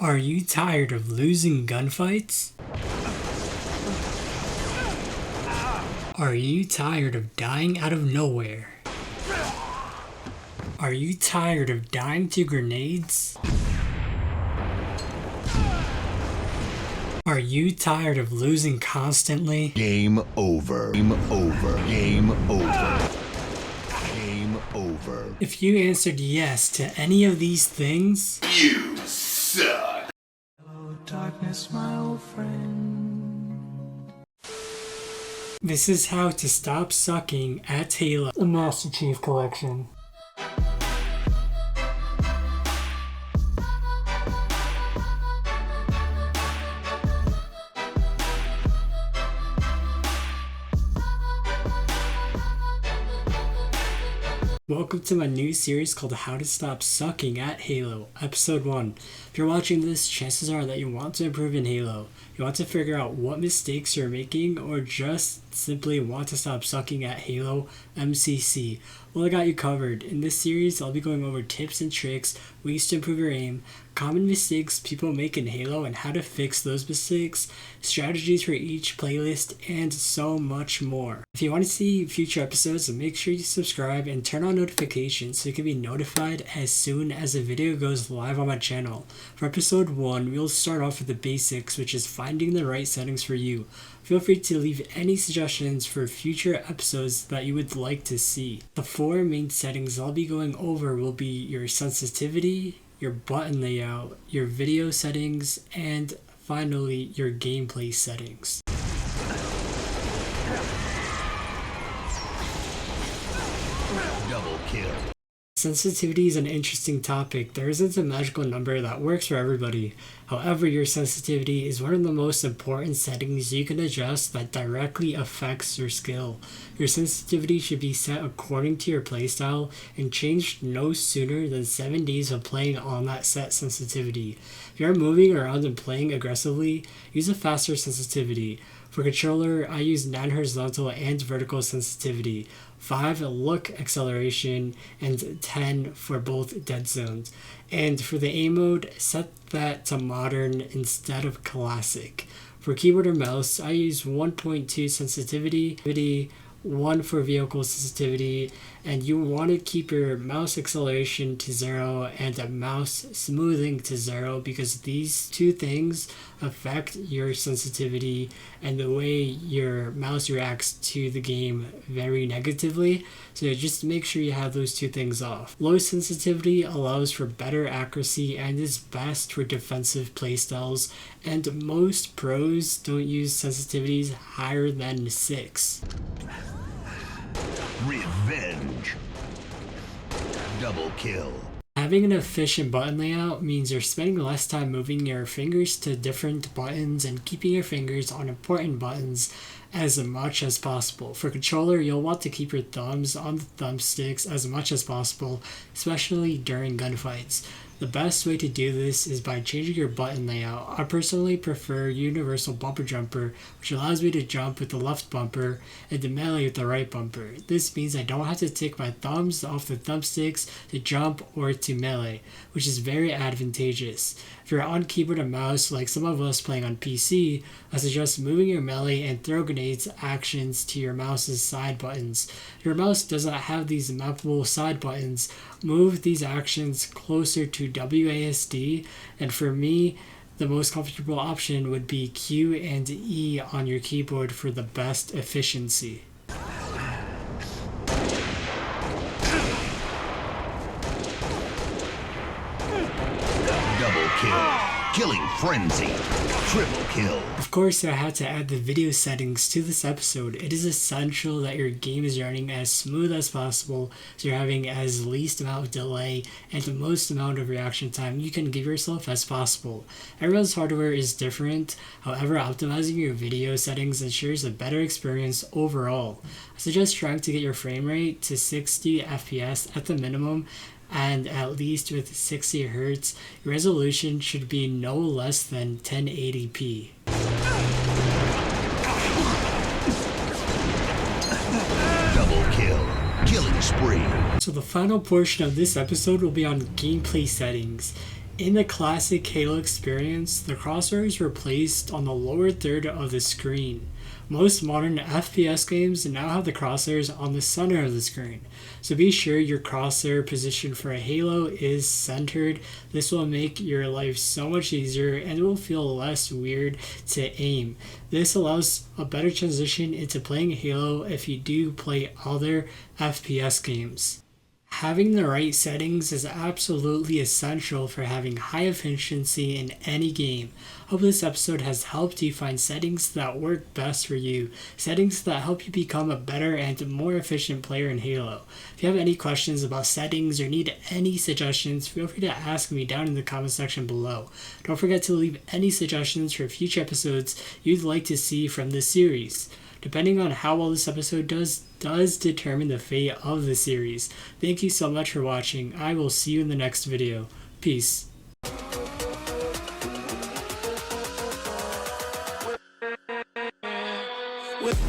Are you tired of losing gunfights? Are you tired of dying out of nowhere? Are you tired of dying to grenades? Are you tired of losing constantly? Game over. Game over. Game over. Game over. If you answered yes to any of these things, You suck. Hello, darkness, my old friend. this is how to stop sucking at Halo, the Master Chief Collection. Welcome to my new series called How to Stop Sucking at Halo, Episode 1. If you're watching this, chances are that you want to improve in Halo. You want to figure out what mistakes you're making, or just simply want to stop sucking at Halo MCC. Well, I got you covered. In this series, I'll be going over tips and tricks, ways to improve your aim, common mistakes people make in Halo and how to fix those mistakes, strategies for each playlist, and so much more. If you want to see future episodes, make sure you subscribe and turn on notifications so you can be notified as soon as a video goes live on my channel. For episode 1, we'll start off with the basics, which is finding the right settings for you. Feel free to leave any suggestions for future episodes that you would like to see. The 4 main settings I'll be going over will be your sensitivity, your button layout, your video settings, and finally your gameplay settings. Double kill. Sensitivity is an interesting topic. There isn't a magical number that works for everybody. However, your sensitivity is one of the most important settings you can adjust that directly affects your skill. Your sensitivity should be set according to your playstyle and changed no sooner than 7 days of playing on that set sensitivity. If you're moving around and playing aggressively, use a faster sensitivity. For controller, I use 9 horizontal and vertical sensitivity, 5 look acceleration, and 10 for both dead zones. And for the aim mode, set that to modern instead of classic. For keyboard or mouse, I use 1.2 sensitivity, 1 for vehicle sensitivity, and you want to keep your mouse acceleration to 0 and a mouse smoothing to 0 because these two things affect your sensitivity and the way your mouse reacts to the game very negatively. So just make sure you have those two things off. Low sensitivity allows for better accuracy and is best for defensive playstyles, and most pros don't use sensitivities higher than 6. Revenge. Double kill. Having an efficient button layout means you're spending less time moving your fingers to different buttons and keeping your fingers on important buttons as much as possible. For controller, you'll want to keep your thumbs on the thumbsticks as much as possible, especially during gunfights. The best way to do this is by changing your button layout. I personally prefer universal bumper jumper, which allows me to jump with the left bumper and to melee with the right bumper. This means I don't have to take my thumbs off the thumbsticks to jump or to melee, which is very advantageous. If you're on keyboard and mouse, like some of us playing on PC, I suggest moving your melee and throw grenades actions to your mouse's side buttons. If your mouse doesn't have these mappable side buttons, move these actions closer to WASD, and for me, the most comfortable option would be Q and E on your keyboard for the best efficiency. Double kill. Killing frenzy. Triple kill. Of course, I had to add the video settings to this episode. It is essential that your game is running as smooth as possible so you're having as least amount of delay and the most amount of reaction time you can give yourself as possible. Everyone's hardware is different, however, optimizing your video settings ensures a better experience overall. I suggest trying to get your frame rate to 60 FPS at the minimum, and at least with 60 Hz, your resolution should be no less than 1080p. Double kill. Killing spree. So the final portion of this episode will be on gameplay settings. In the classic Halo experience, the crosshairs were placed on the lower third of the screen. Most modern FPS games now have the crosshairs on the center of the screen, so be sure your crosshair position for a Halo is centered. This will make your life so much easier and it will feel less weird to aim. This allows a better transition into playing Halo if you do play other FPS games. Having the right settings is absolutely essential for having high efficiency in any game. Hope this episode has helped you find settings that work best for you, settings that help you become a better and more efficient player in Halo. If you have any questions about settings or need any suggestions, feel free to ask me down in the comment section below. Don't forget to leave any suggestions for future episodes you'd like to see from this series. Depending on how well this episode does determine the fate of the series. Thank you so much for watching. I will see you in the next video. Peace. With